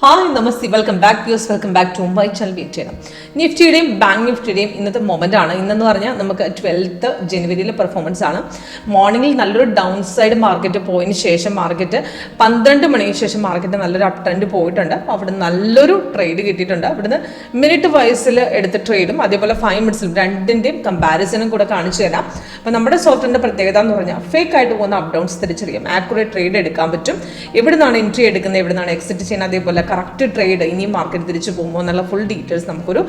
Hi നമസ്തേ, welcome back to my channel. Wait ചെയ്യണം. നിഫ്റ്റിയുടെയും ബാങ്ക് നിഫ്റ്റിയുടെയും ഇന്നത്തെ മൊമെന്റ് ആണ്. ഇന്നെന്ന് പറഞ്ഞാൽ നമുക്ക് 12th ജനുവരിയിലെ പെർഫോമൻസ് ആണ്. മോർണിംഗിൽ നല്ലൊരു ഡൗൺ സൈഡ് മാർക്കറ്റ് പോയതിന് ശേഷം മാർക്കറ്റ് 12 മണിക്ക് ശേഷം മാർക്കറ്റ് നല്ലൊരു അപ് ട്രെൻഡ് പോയിട്ടുണ്ട്. അവിടെ നല്ലൊരു ട്രേഡ് കിട്ടിയിട്ടുണ്ട്. അവിടുന്ന് മിനിറ്റ് വൈസിൽ എടുത്ത ട്രേഡും അതേപോലെ 5 മിനിറ്റ്സിലും രണ്ടിൻ്റെയും കമ്പാരിസണും കൂടെ കാണിച്ചു തരാം. അപ്പോൾ നമ്മുടെ സോഫ്റ്റ്വെയറിന്റെ പ്രത്യേകത എന്ന് പറഞ്ഞാൽ ഫേക്ക് ആയിട്ട് പോകുന്ന അപ് ഡൗൺസ് തിരിച്ചറിയാം, ആക്യുറേറ്റ് ട്രേഡ് എടുക്കാൻ പറ്റും. എവിടെ നിന്നാണ് എൻട്രി എടുക്കുന്നത്, എവിടെ നിന്നാണ് എക്സിറ്റ് ചെയ്യുന്നത്, അതേപോലെ കറക്റ്റ് ട്രേഡ് ഇനിയും മാർക്കറ്റ് തിരിച്ചു പോകുമ്പോൾ എന്നുള്ള ഫുൾ ഡീറ്റെയിൽസ് നമുക്കൊരു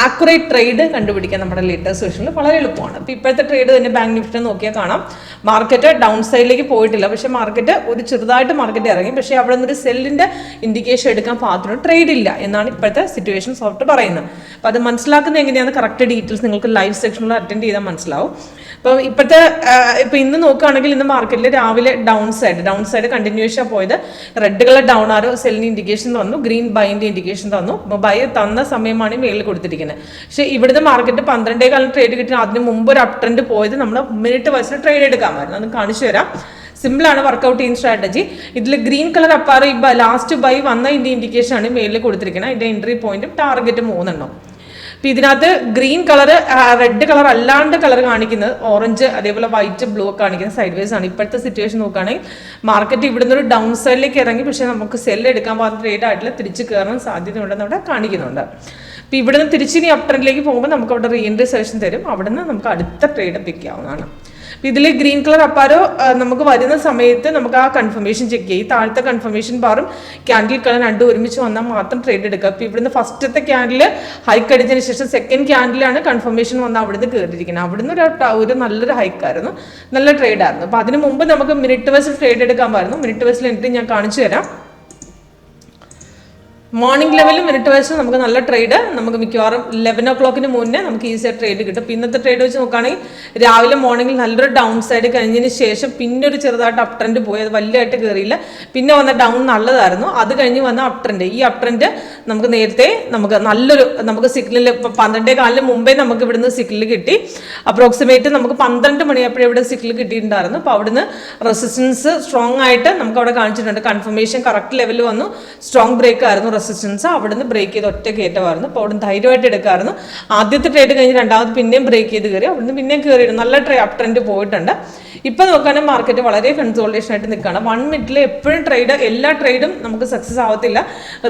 ആക്യുറേറ്റ് ട്രേഡ് കണ്ടുപിടിക്കാൻ നമ്മുടെ ലേറ്റസ്റ്റ് സെഷനിൽ വളരെ എളുപ്പമാണ്. അപ്പോൾ ഇപ്പോഴത്തെ ട്രേഡ് തന്നെ ബാങ്ക് നിഫ്റ്റി നോക്കിയാൽ കാണാം, മാർക്കറ്റ് ഡൗൺ സൈഡിലേക്ക് പോയിട്ടില്ല. പക്ഷേ മാർക്കറ്റ് ഒരു ചെറുതായിട്ട് മാർക്കറ്റ് ഇറങ്ങി. പക്ഷേ അവിടെ നിന്നൊരു സെല്ലിൻ്റെ ഇൻഡിക്കേഷൻ എടുക്കാൻ പാകത്തിന് ട്രേഡ് ഇല്ല എന്നാണ് ഇപ്പോഴത്തെ സിറ്റുവേഷൻ സോഫ്റ്റ് പറയുന്നത്. അപ്പോൾ അത് മനസ്സിലാക്കുന്നത് എങ്ങനെയാണ് കറക്റ്റ് ഡീറ്റെയിൽസ് നിങ്ങൾക്ക് ലൈവ് സെക്ഷനിൽ അറ്റൻഡ് ചെയ്താൽ മനസ്സിലാവും. അപ്പോൾ ഇപ്പോൾ ഇന്ന് നോക്കുകയാണെങ്കിൽ ഇന്ന് മാർക്കറ്റിൽ രാവിലെ ഡൗൺ സൈഡ് കണ്ടിന്യൂഷൻ പോയത്. റെഡ് കളർ ഡൗൺ ആരോ സെല്ലിന് ഇൻഡിക്കേഷൻ തന്നു, ഗ്രീൻ ബൈൻ്റെ ഇൻഡിക്കേഷൻ തന്നു. ബൈ തന്ന സമയമാണ് മേളിൽ കൊടുത്തിരിക്കുന്നത്. പക്ഷേ ഇവിടുത്തെ മാർക്കറ്റ് 12 ട്രേഡ് കിട്ടി. അതിന് മുമ്പ് ഒരു അപ് ട്രെൻഡ് പോയത് നമ്മൾ മിനിറ്റ് വൈസിൽ ട്രേഡ് എടുക്കാമായിരുന്നു. അത് കാണിച്ചു തരാം. സിമ്പിളാണ് വർക്കൗട്ട് ചെയ്യുന്ന സ്ട്രാറ്റജി. ഇതിൽ ഗ്രീൻ കളർ അപ്പാറ് ലാസ്റ്റ് ബൈ വന്ന ഇൻഡിക്കേഷൻ ആണ് മേളിൽ കൊടുത്തിരിക്കുന്നത്. അതിൻ്റെ എൻട്രി പോയിന്റും ടാർഗറ്റ് 3 എണ്ണം. അപ്പോൾ ഇതിനകത്ത് ഗ്രീൻ കളർ, റെഡ് കളർ അല്ലാണ്ട് കളർ കാണിക്കുന്നത് ഓറഞ്ച്, അതേപോലെ വൈറ്റ്, ബ്ലൂ ഒക്കെ കാണിക്കുന്നത് സൈഡ് വേസ് ആണ്. ഇപ്പോഴത്തെ സിറ്റുവേഷൻ നോക്കുകയാണെങ്കിൽ മാർക്കറ്റ് ഇവിടുന്ന് ഒരു ഡൗൺ സൈഡിലേക്ക് ഇറങ്ങി. പക്ഷേ നമുക്ക് സെല്ല് എടുക്കാൻ പാകത്തിന് ട്രേഡ് ആയിട്ടില്ല, തിരിച്ച് കയറാൻ സാധ്യതയുണ്ടെന്ന് അവിടെ കാണിക്കുന്നുണ്ട്. അപ്പോൾ ഇവിടുന്ന് തിരിച്ചിനി അപ് ട്രെൻഡിലേക്ക് പോകുമ്പോൾ നമുക്ക് അവിടെ റീ എൻട്രി സെഷൻ തരും. അവിടെ നിന്ന് നമുക്ക് അടുത്ത ട്രേഡ് പിക്ക് ചെയ്യാവുന്നതാണ്. ഇതിൽ ഗ്രീൻ കളർ അപ്പാരോ നമുക്ക് വരുന്ന സമയത്ത് നമുക്ക് ആ കൺഫർമേഷൻ ചെക്ക് ചെയ്യും. താഴത്തെ കൺഫർമേഷൻ ബാറും ക്യാൻഡിൽ കളർ രണ്ടും ഒരുമിച്ച് വന്നാൽ മാത്രം ട്രേഡ് എടുക്കുക. അപ്പോൾ ഇവിടുന്ന് ഫസ്റ്റത്തെ ക്യാൻഡിൽ ഹൈക്ക് അടിച്ചതിന് ശേഷം സെക്കൻഡ് ക്യാൻഡിലാണ് കൺഫർമേഷൻ വന്ന് അവിടുന്ന് കയറിയിരിക്കുന്നത്. അവിടുന്ന് ഒരു നല്ലൊരു ഹൈക്കായിരുന്നു, നല്ല ട്രേഡായിരുന്നു. അപ്പോൾ അതിന് മുമ്പ് നമുക്ക് മിനിറ്റ് വൈസിൽ ട്രേഡ് എടുക്കാൻ പായിരുന്നു. മിനിറ്റ് വൈസിൽ എൻട്രി ഞാൻ കാണിച്ചു തരാം. മോർണിംഗ് ലെവലിൽ മിനിറ്റ് വൈസ് നമുക്ക് നല്ല ട്രേഡ്, നമുക്ക് മിക്കവാറും 11 o'clock മുന്നേ നമുക്ക് ഈസിയായി ട്രേഡ് കിട്ടും. ഇന്നത്തെ ട്രേഡ് വെച്ച് നോക്കുകയാണെങ്കിൽ രാവിലെ മോർണിംഗിൽ നല്ലൊരു ഡൗൺ സൈഡ് കഴിഞ്ഞതിന് ശേഷം പിന്നെ ഒരു ചെറുതായിട്ട് അപ് ട്രെൻഡ് പോയി. അത് വലിയതായിട്ട് കയറിയില്ല. പിന്നെ വന്ന ഡൗൺ നല്ലതായിരുന്നു. അത് കഴിഞ്ഞ് വന്ന അപ് ട്രെൻഡ്, ഈ അപ് ട്രെൻഡ് നമുക്ക് നേരത്തെ നമുക്ക് സിഗ്നൽ 12:15 മുമ്പേ നമുക്ക് ഇവിടുന്ന് സിഗ്നൽ കിട്ടി. അപ്രോക്സിമേറ്റ് നമുക്ക് 12 മണിയായപ്പോഴും ഇവിടെ സിഗ്നൽ കിട്ടിയിട്ടുണ്ടായിരുന്നു. അപ്പോൾ അവിടുന്ന് റെസിസ്റ്റൻസ് സ്ട്രോങ് ആയിട്ട് നമുക്ക് അവിടെ കാണിച്ചിട്ടുണ്ട്. കൺഫർമേഷൻ കറക്റ്റ് ലെവലിൽ വന്നു. സ്ട്രോങ് ബ്രേക്ക് ആയിരുന്നു റെസിസ്റ്റൻസ്. അവിടുന്ന് ബ്രേക്ക് ചെയ്ത് ഒറ്റ കയറ്റമായിരുന്നു. അപ്പോൾ അവിടുന്ന് ധൈര്യമായിട്ട് എടുക്കാമായിരുന്നു. ആദ്യത്തെ ട്രേഡ് കഴിഞ്ഞ് രണ്ടാമത് പിന്നെയും ബ്രേക്ക് ചെയ്ത് കയറി. അവിടുന്ന് പിന്നെയും കയറിയിരുന്നു. നല്ല അപ് ട്രെൻഡ് പോയിട്ടുണ്ട്. ഇപ്പം നോക്കുകയാണെങ്കിൽ മാർക്കറ്റ് വളരെ കൺസോൾട്ടേഷൻ ആയിട്ട് നിൽക്കുകയാണ്. 1 മിനിറ്റിൽ എപ്പോഴും എല്ലാ ട്രേഡും നമുക്ക് സക്സസ് ആവത്തില്ല.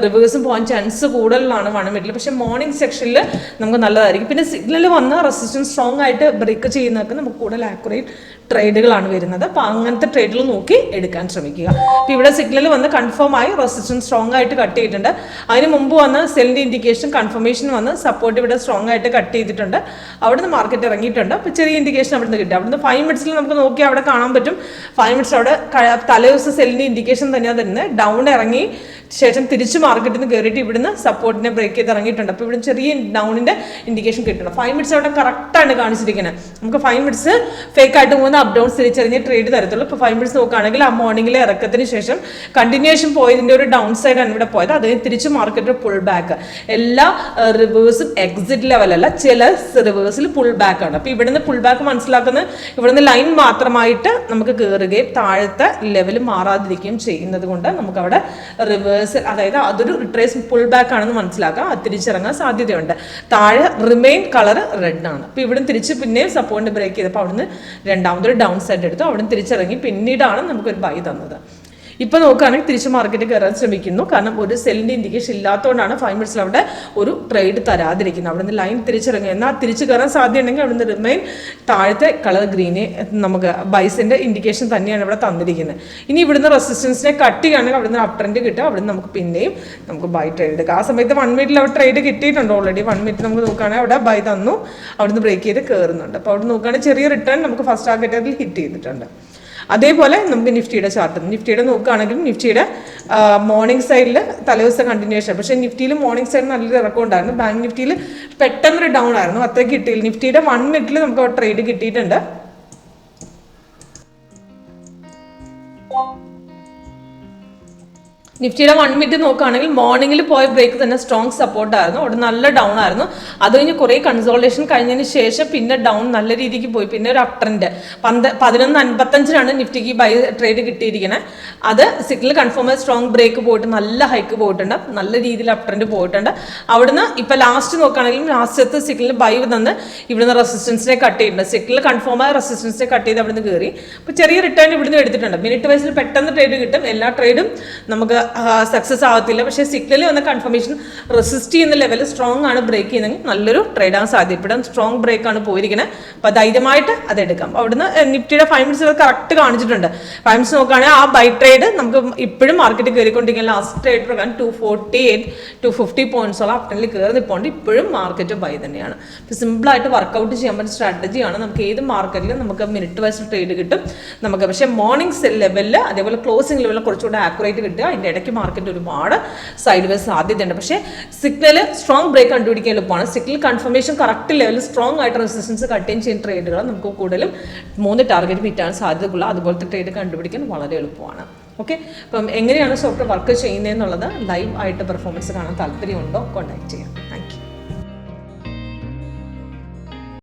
റിവേഴ്സും പോകാൻ ചാൻസ് കൂടുതലാണ് 1 മിനിറ്റിൽ. പക്ഷേ മോർണിംഗ് സെക്ഷനിൽ നമുക്ക് നല്ലതായിരിക്കും. പിന്നെ സിഗ്നൽ വന്ന് റെസിസ്റ്റൻസ് സ്ട്രോങ് ആയിട്ട് ബ്രേക്ക് ചെയ്യുന്നതൊക്കെ നമുക്ക് കൂടുതൽ ആക്യുറേറ്റ് ട്രേഡുകളാണ് വരുന്നത്. അപ്പോൾ അങ്ങനത്തെ ട്രേഡുകൾ നോക്കി എടുക്കാൻ ശ്രമിക്കുക. അപ്പോൾ ഇവിടെ സിഗ്നൽ വന്ന് കൺഫേം ആയി റെസിസ്റ്റൻസ് സ്ട്രോങ് ആയിട്ട് കട്ട് ചെയ്തിട്ടുണ്ട്. അതിന് മുമ്പ് വന്ന് സെല്ലിൻ്റെ ഇൻഡിക്കേഷൻ കൺഫർമേഷൻ വന്ന് സപ്പോർട്ട് ഇവിടെ സ്ട്രോങ് ആയിട്ട് കട്ട് ചെയ്തിട്ടുണ്ട്. അവിടുന്ന് മാർക്കറ്റ് ഇറങ്ങിയിട്ടുണ്ട്. അപ്പോൾ ചെറിയ ഇൻഡിക്കേഷൻ അവിടുന്ന് കിട്ടും. അവിടുന്ന് 5 മിനിറ്റ്സിൽ നമുക്ക് നോക്കി അവിടെ കാണാൻ പറ്റും. 5 മിനിറ്റ്സ് അവിടെ തലേദിവസം സെല്ലിൻ്റെ ഇൻഡിക്കേഷൻ തന്നെയാണ് തരുന്നത്. ഡൗൺ ഇറങ്ങി ശേഷം തിരിച്ച് മാർക്കറ്റിൽ നിന്ന് കയറിയിട്ട് ഇവിടുന്ന് സപ്പോർട്ടിനെ ബ്രേക്ക് ചെയ്ത് ഇറങ്ങിയിട്ടുണ്ട്. അപ്പോൾ ഇവിടെ ചെറിയ ഡൗണിൻ്റെ ഇൻഡിക്കേഷൻ കിട്ടണം. 5 മിനിറ്റ്സ് അവിടെ കറക്റ്റാണ് കാണിച്ചിരിക്കുന്നത്. നമുക്ക് 5 മിനിറ്റ്സ് ഫേക്ക് ആയിട്ട് പോകുന്ന അപ് ഡൗൺസ് തിരിച്ചറിഞ്ഞ് ട്രേഡ് തരത്തുള്ളൂ. ഇപ്പോൾ 5 മിനിറ്റ്സ് നോക്കുകയാണെങ്കിൽ ആ മോർണിംഗിലെ ഇറക്കത്തിന് ശേഷം കണ്ടിന്യൂഷൻ പോയതിൻ്റെ ഒരു ഡൗൺ സൈഡാണ് ഇവിടെ പോയത്. അത് തിരിച്ച് മാർക്കറ്റ് പുൾ ബാക്ക്. എല്ലാ റിവേഴ്സും എക്സിറ്റ് ലെവലല്ല, ചില റിവേഴ്സിൽ പുൾ ബാക്ക് ആണ്. അപ്പോൾ ഇവിടുന്ന് പുൾ ബാക്ക് മനസ്സിലാക്കുന്നത് ഇവിടുന്ന് ലൈൻ മാത്രമായിട്ട് നമുക്ക് കയറുകയും താഴത്തെ ലെവൽ മാറാതിരിക്കുകയും ചെയ്യുന്നത് കൊണ്ട് നമുക്കവിടെ റിവേഴ്സ്, അതായത് അതൊരു റിട്രേസ് പുൾ ബാക്ക് ആണെന്ന് മനസ്സിലാക്കാം. അത് തിരിച്ചിറങ്ങാൻ സാധ്യതയുണ്ട്. താഴെ റിമെയിൻ കളർ റെഡ് ആണ്. അപ്പോൾ ഇവിടെ തിരിച്ച് പിന്നെയും സപ്പോർട്ടിന് ബ്രേക്ക് ചെയ്തപ്പോൾ അവിടുന്ന് രണ്ടാമതൊരു ഡൗൺ സൈഡ് എടുത്തു. അവിടുന്ന് തിരിച്ചിറങ്ങി പിന്നീടാണ് നമുക്കൊരു ബൈ തന്നത്. ഇപ്പോൾ നോക്കുകയാണെങ്കിൽ തിരിച്ച് മാർക്കറ്റ് കയറാൻ ശ്രമിക്കുന്നു. കാരണം ഒരു സെല്ലിൻ്റെ ഇൻഡിക്കേഷൻ ഇല്ലാത്തതുകൊണ്ടാണ് 5 മിനിറ്റ്സിൽ അവിടെ ഒരു ട്രേഡ് തരാതിരിക്കുന്നത്. അവിടുന്ന് ലൈൻ തിരിച്ചിറങ്ങി. എന്നാൽ തിരിച്ച് കയറാൻ സാധ്യതയുണ്ടെങ്കിൽ അവിടുന്ന് റിമെയിൻ താഴത്തെ കളർ ഗ്രീന് നമുക്ക് ബൈസിൻ്റെ ഇൻഡിക്കേഷൻ തന്നെയാണ് ഇവിടെ തന്നിരിക്കുന്നത്. ഇനി ഇവിടുന്ന് റെസിസ്റ്റൻസിനെ കട്ട് ചെയ്യുകയാണെങ്കിൽ അവിടുന്ന് അപ് ട്രെൻഡ് കിട്ടുക. അവിടുന്ന് നമുക്ക് പിന്നെയും നമുക്ക് ബൈ ട്രേഡ് എടുക്കുക. ആ സമയത്ത് 1 മിനിറ്റിൽ അവിടെ ട്രേഡ് കിട്ടിയിട്ടുണ്ട് ഓൾറെഡി. 1 മിനിറ്റ് നമുക്ക് നോക്കുകയാണെങ്കിൽ അവിടെ ബൈ തന്നു. അവിടുന്ന് ബ്രേക്ക് ചെയ്ത് കയറുന്നുണ്ട്. അപ്പോൾ അവിടെ നോക്കുകയാണെങ്കിൽ ചെറിയ റിട്ടേൺ നമുക്ക് ഫസ്റ്റ് ടാർഗറ്റിൽ ഹിറ്റ് ചെയ്തിട്ടുണ്ട്. അതേപോലെ നമുക്ക് നിഫ്റ്റിയുടെ ചാർട്ട്, നിഫ്റ്റിയുടെ നോക്കുകയാണെങ്കിൽ നിഫ്റ്റിയുടെ മോർണിംഗ് സൈഡിൽ തലേദിവസം കണ്ടിന്യൂഷൻ. പക്ഷേ നിഫ്റ്റിയിൽ മോർണിംഗ് സൈഡിൽ നല്ലൊരു ഇറക്കം ഉണ്ടായിരുന്നു. ബാങ്ക് നിഫ്റ്റിയിൽ പെട്ടെന്നൊരു ഡൗൺ ആയിരുന്നു, അത്രയ്ക്ക് കിട്ടിയില്ല. നിഫ്റ്റിയുടെ 1 മിനിറ്റിൽ നമുക്ക് ട്രേഡ് കിട്ടിയിട്ടുണ്ട്. നിഫ്റ്റിയുടെ 1 മിനിറ്റ് നോക്കുകയാണെങ്കിൽ മോർണിംഗിൽ പോയ ബ്രേക്ക് തന്നെ സ്ട്രോങ് സപ്പോർട്ടായിരുന്നു, അവിടെ നല്ല ഡൗൺ ആയിരുന്നു. അത് കഴിഞ്ഞ് കുറേ കൺസോൾട്ടേഷൻ കഴിഞ്ഞതിന് ശേഷം പിന്നെ ഡൗൺ നല്ല രീതിക്ക് പോയി. പിന്നെ ഒരു അപ് ട്രെൻഡ് 11:55 നിഫ്റ്റിക്ക് ബൈ ട്രേഡ് കിട്ടിയിരിക്കുന്നത്. അത് സിഗ്നൽ കൺഫേം ആയി സ്ട്രോങ് ബ്രേക്ക് പോയിട്ട് നല്ല ഹൈക്ക് പോയിട്ടുണ്ട്, നല്ല രീതിയിൽ അപ് ട്രെൻഡ് പോയിട്ടുണ്ട്. അവിടുന്ന് ഇപ്പം ലാസ്റ്റ് നോക്കുകയാണെങ്കിലും ലാസ്റ്റത്തെ സിഗ്നൽ ബൈ തന്ന് ഇവിടുന്ന് റെസിസ്റ്റൻസിനെ കട്ട് ചെയ്തിട്ടുണ്ട്. സിഗ്നൽ കൺഫേം ആയ റെസിസ്റ്റൻസിനെ കട്ട് ചെയ്ത് അവിടുന്ന് കയറി. അപ്പോൾ ചെറിയ റിട്ടേൺ ഇവിടുന്ന് എടുത്തിട്ടുണ്ട്. മിനിറ്റ് വൈസിൽ പെട്ടെന്ന് ട്രേഡ് കിട്ടും, എല്ലാ ട്രേഡും നമുക്ക് സക്സസ് ആകത്തില്ല. പക്ഷേ സിഗ്നലിൽ വന്ന കൺഫർമേഷൻ റെസിസ്റ്റ് ചെയ്യുന്ന ലെവലിൽ സ്ട്രോങ് ആണ് ബ്രേക്ക് ചെയ്യുന്നെങ്കിൽ നല്ലൊരു ട്രേഡ് ആകാൻ സാധ്യതപ്പെടും. സ്ട്രോങ് ബ്രേക്ക് ആണ് പോയിരിക്കുന്നത്, അപ്പോൾ ധൈര്യമായിട്ട് അത് എടുക്കാം. അവിടുന്ന് നിഫ്റ്റിയുടെ 5 മിനിറ്റ്സ് കറക്റ്റ് കാണിച്ചിട്ടുണ്ട്. 5 മിനിറ്റ്സ് നോക്കുകയാണെങ്കിൽ ആ ബൈ ട്രേഡ് നമുക്ക് ഇപ്പോഴും മാർക്കറ്റ് കയറിക്കൊണ്ടിരിക്കുന്ന ലാസ്റ്റ് ട്രേഡ് പ്രകാരം 250 പോയിന്റ്സോളം അപ്റ്റനിൽ കയറി നിൽപ്പോണ്ട് ഇപ്പോഴും മാർക്കറ്റ് ബൈ തന്നെയാണ്. അപ്പോൾ സിമ്പിളായിട്ട് വർക്കൗട്ട് ചെയ്യാൻ പറ്റുന്ന സ്ട്രാറ്റജിയാണ്. നമുക്ക് ഏത് മാർക്കറ്റിലും നമുക്ക് മിനിറ്റ് വൈസ് ട്രേഡ് കിട്ടും നമുക്ക്. പക്ഷേ മോർണിംഗ് സെൽ ലെവലിൽ അതേപോലെ ക്ലോസിംഗ് ലെവലിൽ കുറച്ചുകൂടെ ആക്യുറേറ്റ് കിട്ടുക. അതിൻ്റെ ഇടയ്ക്ക് മാർക്കറ്റ് ഒരുപാട് സൈഡ് വേസ് സാധ്യതയുണ്ട്. പക്ഷേ സിഗ്നൽ സ്ട്രോങ് ബ്രേക്ക് കണ്ടുപിടിക്കാൻ എളുപ്പമാണ്. സിഗ്നൽ കൺഫർമേഷൻ കറക്റ്റ് ലെവലിൽ സ്ട്രോങ് ആയിട്ട് റെസിസ്റ്റൻസ് കട്ടിങ് ചെയ്യുന്ന ട്രേഡുകൾ നമുക്ക് കൂടുതലും 3 ടാർഗറ്റ് ബീറ്റാൻ സാധ്യതയുള്ള അതുപോലത്തെ ട്രേഡ് കണ്ടുപിടിക്കാൻ വളരെ എളുപ്പമാണ്. ഓക്കെ, അപ്പം എങ്ങനെയാണ് സോഫ്റ്റ്വെയർ വർക്ക് ചെയ്യുന്നതെന്നുള്ളത് ലൈവ് ആയിട്ട് പെർഫോമൻസ് കാണാൻ താല്പര്യമുണ്ടോ കോൺടാക്ട് ചെയ്യാം.